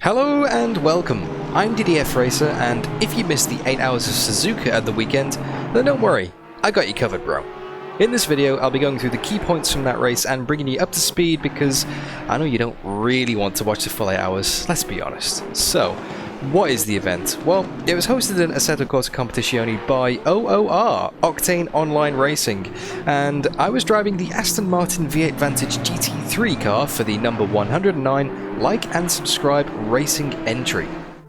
Hello and welcome. I'm DDF Racer, and if you missed the 8 hours of Suzuka at the weekend, then don't worry, I got you covered, bro. In this video, I'll be going through the key points from that race and bringing you up to speed because I know you don't really want to watch the full 8 hours, let's be honest. So, what is the event? Well, it was hosted in Assetto Corsa Competizione by OOR, Octane Online Racing, and I was driving the Aston Martin V8 Vantage GT3 car for the number 109 Like and Subscribe Racing entry.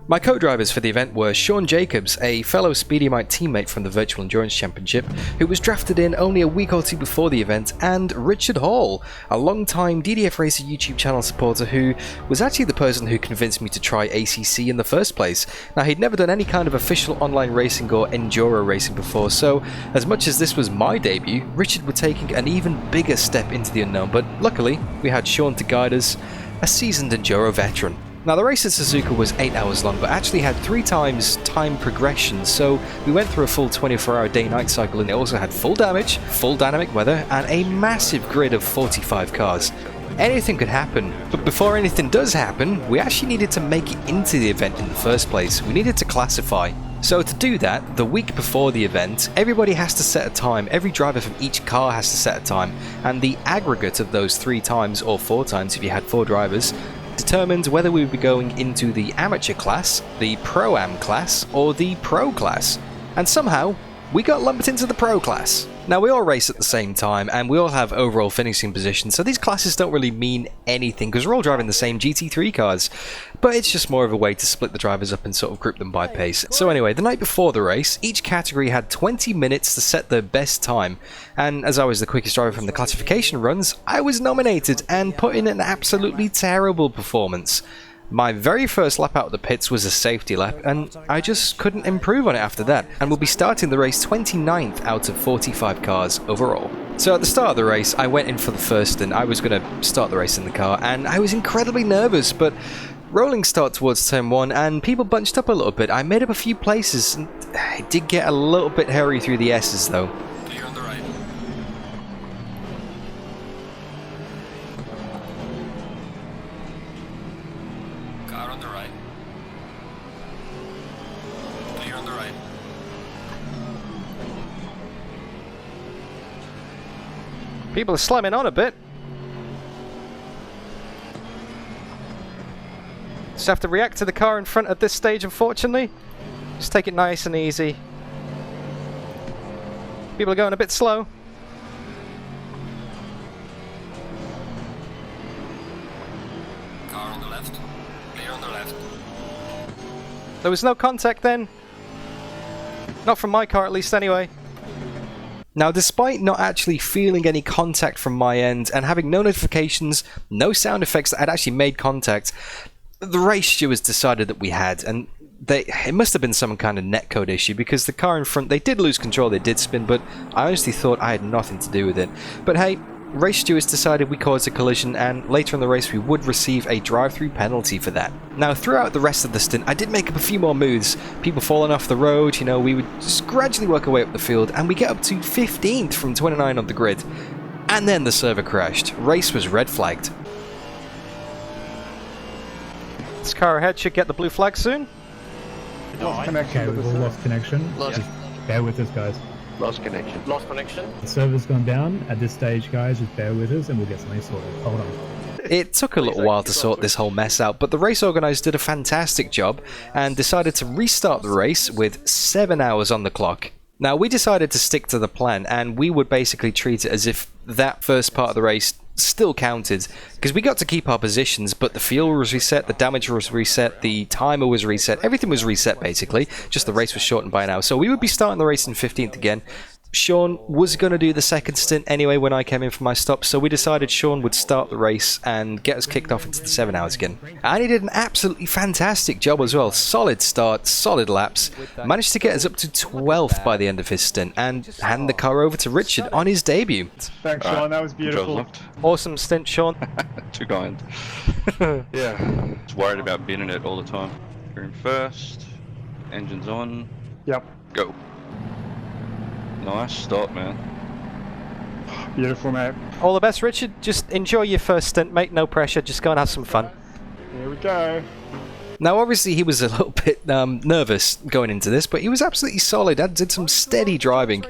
My co-drivers for the event were Shawn Jacobs, a fellow Speedymite teammate from the Virtual Endurance Championship, who was drafted in only a week or two before the event, and Richard Hall, a long-time DDF Racer YouTube channel supporter who was actually the person who convinced me to try ACC in the first place. Now, he'd never done any kind of official online racing or Enduro racing before, so as much as this was my debut, Richard was taking an even bigger step into the unknown, but luckily, we had Shawn to guide us, a seasoned Enduro veteran. Now, the race at Suzuka was 8 hours long, but actually had 3 times time progression, so we went through a full 24-hour day-night cycle, and it also had full damage, full dynamic weather, and a massive grid of 45 cars. Anything could happen, but before anything does happen, we actually needed to make it into the event in the first place. We needed to classify. So to do that, the week before the event, everybody has to set a time. Every driver from each car has to set a time, and the aggregate of those 3 times, or 4 times if you had 4 drivers, determined whether we would be going into the amateur class, the pro-am class, or the pro class. And somehow, we got lumped into the pro class. Now, we all race at the same time, and we all have overall finishing positions, so these classes don't really mean anything, because we're all driving the same GT3 cars. But it's just more of a way to split the drivers up and sort of group them by pace. So anyway, the night before the race, each category had 20 minutes to set their best time, and as I was the quickest driver from the classification runs, I was nominated and put in an absolutely terrible performance. My very first lap out of the pits was a safety lap, and I just couldn't improve on it after that, and we'll be starting the race 29th out of 45 cars overall. So at the start of the race, I went in for the first, and I was going to start the race in the car, and I was incredibly nervous, but rolling start towards turn 1, and people bunched up a little bit. I made up a few places, and it did get a little bit hairy through the S's though. People are slamming on a bit. Just have to react to the car in front at this stage, unfortunately. Just take it nice and easy. People are going a bit slow. Car on the left. Clear on the left. There was no contact then. Not from my car, at least, anyway. Now, despite not actually feeling any contact from my end and having no notifications, no sound effects that had actually made contact, the race stewards decided that we had, and it must have been some kind of netcode issue because the car in front, they did lose control, they did spin, but I honestly thought I had nothing to do with it. But hey, race stewards decided we caused a collision, and later in the race we would receive a drive-through penalty for that. Now, throughout the rest of the stint, I did make up a few more moves. People falling off the road, you know, we would just gradually work our way up the field, and we get up to 15th from 29 on the grid. And then the server crashed. Race was red flagged. This car ahead should get the blue flag soon. Lost connection. Okay, we've all lost connection. Just bear with us, guys. Lost connection. Lost connection. The server's gone down. At this stage, guys, just bear with us and we'll get something sorted. Hold on. It took a little while to sort this whole mess out, but the race organizer did a fantastic job and decided to restart the race with 7 hours on the clock. Now, we decided to stick to the plan, and we would basically treat it as if that first part of the race still counted, because we got to keep our positions, but the fuel was reset, the damage was reset, the timer was reset, everything was reset basically, just the race was shortened by an hour. So we would be starting the race in 15th again. Shawn was going to do the second stint anyway when I came in for my stop, so we decided Shawn would start the race and get us kicked off into the 7 hours again. And he did an absolutely fantastic job as well. Solid start, solid laps. Managed to get us up to 12th by the end of his stint and hand the car over to Richard on his debut. Thanks, Shawn. That was beautiful. Awesome stint, Shawn. Too kind. Yeah, just worried about binning it all the time. You're in first. Engines on. Yep. Go. Nice start, man. Beautiful, mate. All the best, Richard. Just enjoy your first stint, mate. No pressure. Just go and have some fun. Here we go. Now, obviously, he was a little bit nervous going into this, but he was absolutely solid. Did some steady driving,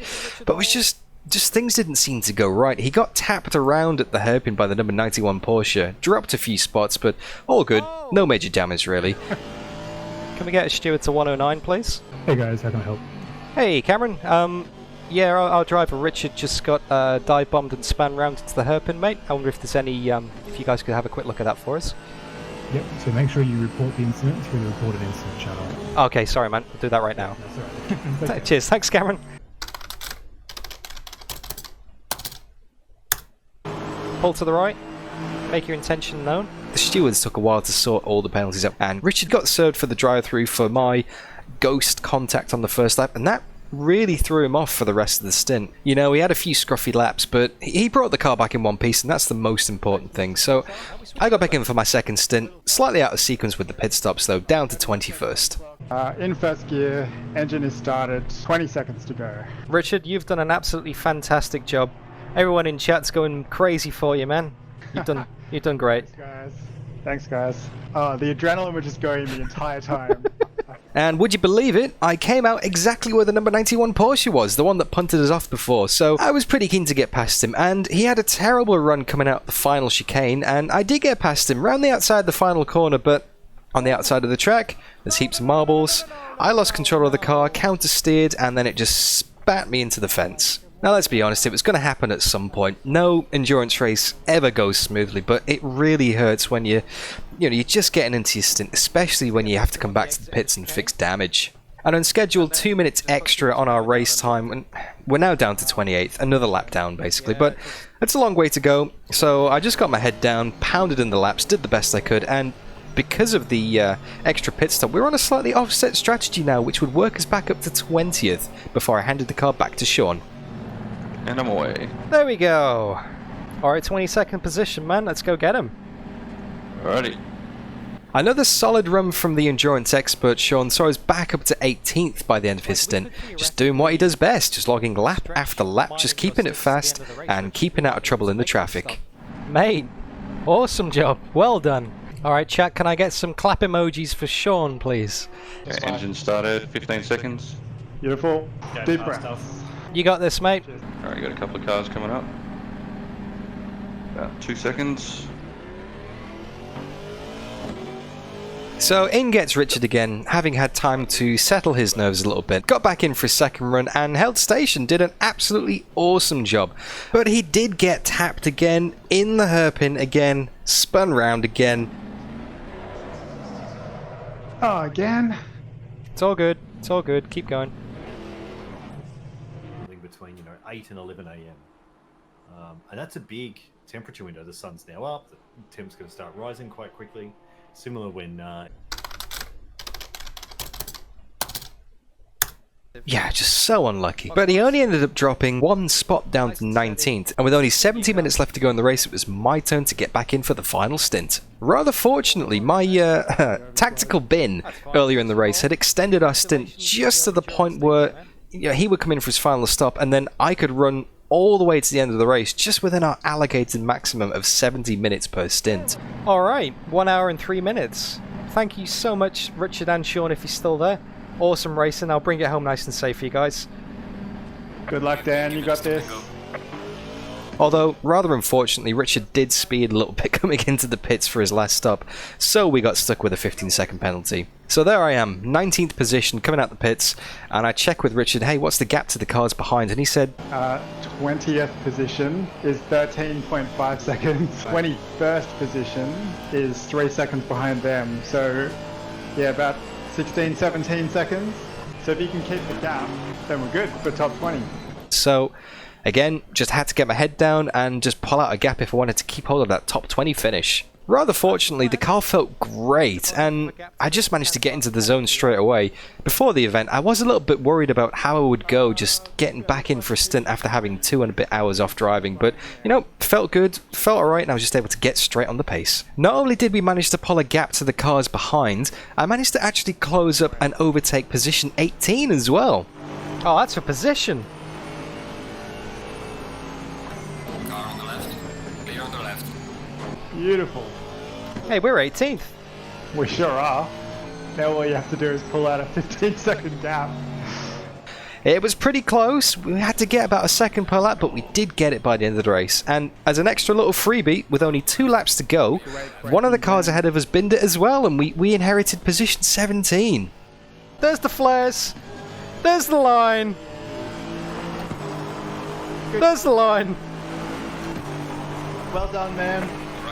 but was just things didn't seem to go right. He got tapped around at the hairpin by the number 91 Porsche, dropped a few spots, but all good. No major damage, really. Can we get a steward to 109, please? Hey guys, how can I help? Hey, Cameron. Yeah, our driver Richard just got dive bombed and spun round into the hairpin, mate. I wonder if there's any, if you guys could have a quick look at that for us. Yep, so make sure you report the incident through the reported incident channel. Okay, sorry, man. I'll do that right now. That's all right. Cheers. Thanks, Cameron. Pull to the right. Make your intention known. The stewards took a while to sort all the penalties out, and Richard got served for the drive-through for my ghost contact on the first lap, and that really threw him off for the rest of the stint. You know, he had a few scruffy laps, but he brought the car back in one piece, and that's the most important thing. So I got back in for my second stint, slightly out of sequence with the pit stops though, down to 21st. In first gear, engine is started, 20 seconds to go. Richard, you've done an absolutely fantastic job. Everyone in chat's going crazy for you, man. You've done great. Thanks, guys. The adrenaline was just going the entire time. And would you believe it, I came out exactly where the number 91 Porsche was, the one that punted us off before, so I was pretty keen to get past him, and he had a terrible run coming out the final chicane, and I did get past him round the outside the final corner, but on the outside of the track, there's heaps of marbles. I lost control of the car, counter-steered, and then it just spat me into the fence. Now let's be honest, it was going to happen at some point. No endurance race ever goes smoothly, but it really hurts when you're just getting into your stint, especially when you have to come back to the pits and fix damage. And unscheduled 2 minutes extra on our race time, and we're now down to 28th, another lap down basically, but it's a long way to go, so I just got my head down, pounded in the laps, did the best I could, and because of the extra pit stop, we're on a slightly offset strategy now, which would work us back up to 20th before I handed the car back to Shawn. And I'm away. There we go. Alright, 22nd position, man. Let's go get him. Alrighty. Another solid run from the endurance expert Shawn saw us back up to 18th by the end of his stint, just doing what he does best, just logging lap after lap, just keeping it fast and keeping out of trouble in the traffic. Mate, awesome job. Well done. Alright, chat, can I get some clap emojis for Shawn, please? Okay, engine started, 15 seconds. Beautiful. Deep breaths. You got this, mate. Alright, got a couple of cars coming up. About 2 seconds. So in gets Richard again, having had time to settle his nerves a little bit. Got back in for his second run and held station, did an absolutely awesome job. But he did get tapped again, in the hairpin again, spun round again. Oh, again? It's all good. It's all good. Keep going. Between 8 and 11 a.m. And that's a big temperature window. The sun's now up. The temp's going to start rising quite quickly. Similar when Yeah, just so unlucky. But he only ended up dropping one spot down to 19th, and with only 70 minutes left to go in the race, it was my turn to get back in for the final stint. Rather fortunately, my tactical bin earlier in the race had extended our stint just to the point where he would come in for his final stop, and then I could run all the way to the end of the race, just within our allocated maximum of 70 minutes per stint. Alright, 1 hour and 3 minutes. Thank you so much, Richard and Shawn, if you're still there. Awesome racing. I'll bring it home nice and safe for you guys. Good luck, Dan. You got this. Although, rather unfortunately, Richard did speed a little bit coming into the pits for his last stop, so we got stuck with a 15-second penalty. So there I am, 19th position, coming out the pits, and I check with Richard, hey, what's the gap to the cars behind? And he said, 20th position is 13.5 seconds. 21st position is 3 seconds behind them. So, yeah, about 16, 17 seconds. So if you can keep the gap, then we're good for top 20. So, again, just had to get my head down and just pull out a gap if I wanted to keep hold of that top 20 finish. Rather fortunately, the car felt great, and I just managed to get into the zone straight away. Before the event, I was a little bit worried about how I would go just getting back in for a stint after having 2 and a bit hours off driving, but, felt good, felt alright, and I was just able to get straight on the pace. Not only did we manage to pull a gap to the cars behind, I managed to actually close up and overtake position 18 as well. Oh, that's a position. Car on the left. Clear on the left. Beautiful. Hey, we're 18th. We sure are. Now all you have to do is pull out a 15-second gap. It was pretty close. We had to get about a second per lap, but we did get it by the end of the race. And as an extra little freebie, with only 2 laps to go, one of the cars ahead of us binned it as well, and we inherited position 17. There's the flares. There's the line. There's the line. Well done, man.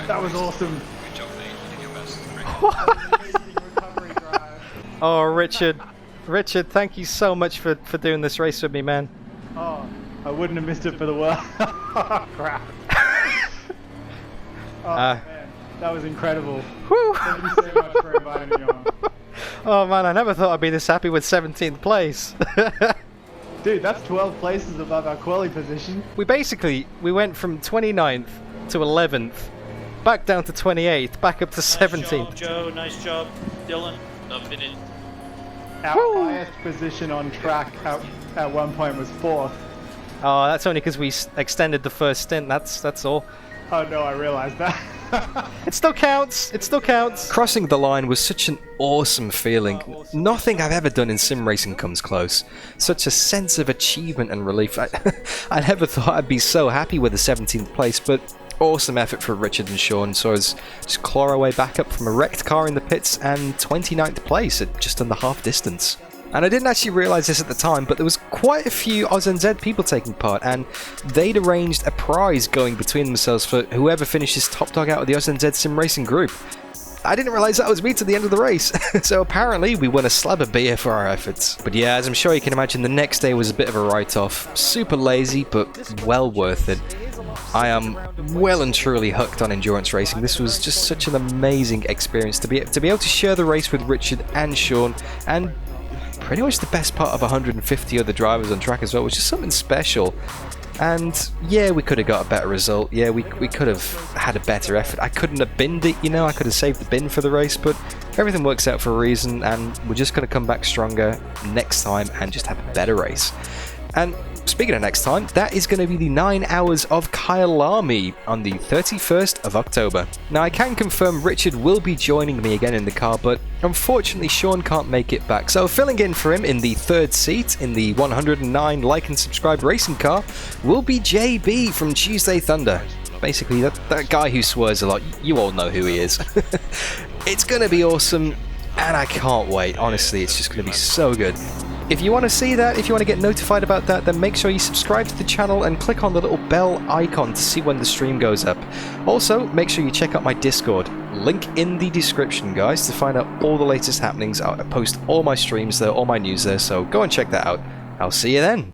That was awesome. Good job, mate. You did your best. Recovery drive. Oh, Richard. Richard, thank you so much for doing this race with me, man. Oh, I wouldn't have missed it for the world. Oh, crap. Oh, man. That was incredible. Whew. Thank you so much for inviting me on. Oh, man, I never thought I'd be this happy with 17th place. Dude, that's 12 places above our quali position. We went from 29th to 11th, back down to 28th, back up to 17th. Nice job, Joe. Nice job, Dylan. I've been in. Our highest position on track at one point was 4th. Oh, that's only because we extended the first stint, that's all. Oh no, I realized that. It still counts, it still counts. Crossing the line was such an awesome feeling. Nothing I've ever done in sim racing comes close. Such a sense of achievement and relief. I never thought I'd be so happy with the 17th place, but awesome effort for Richard and Shawn. So as just claw our way back up from a wrecked car in the pits and 29th place at just under half distance. And I didn't actually realise this at the time, but there was quite a few OzNZ people taking part, and they'd arranged a prize going between themselves for whoever finishes top dog out of the OzNZ sim racing group. I didn't realise that was me to the end of the race, so apparently we won a slab of beer for our efforts. But yeah, as I'm sure you can imagine, the next day was a bit of a write-off. Super lazy, but well worth it. I am well and truly hooked on endurance racing. This was just such an amazing experience to be able to share the race with Richard and Shawn, and pretty much the best part of 150 other drivers on track as well, which is something special. And yeah, we could have got a better result. Yeah, we could have had a better effort. I couldn't have binned it, you know, I could have saved the bin for the race, but everything works out for a reason, and we're just going to come back stronger next time and just have a better race. And speaking of next time, that is going to be the 9 hours of Kyalami on the 31st of October. Now, I can confirm Richard will be joining me again in the car, but unfortunately Shawn can't make it back. So filling in for him in the 3rd seat in the 109 like and subscribe racing car will be JB from Tuesday Thunder. Basically, that guy who swears a lot. You all know who he is. It's going to be awesome, and I can't wait. Honestly, it's just going to be so good. If you want to see that, if you want to get notified about that, then make sure you subscribe to the channel and click on the little bell icon to see when the stream goes up. Also, make sure you check out my Discord. Link in the description, guys, to find out all the latest happenings. I post all my streams there, all my news there, so go and check that out. I'll see you then.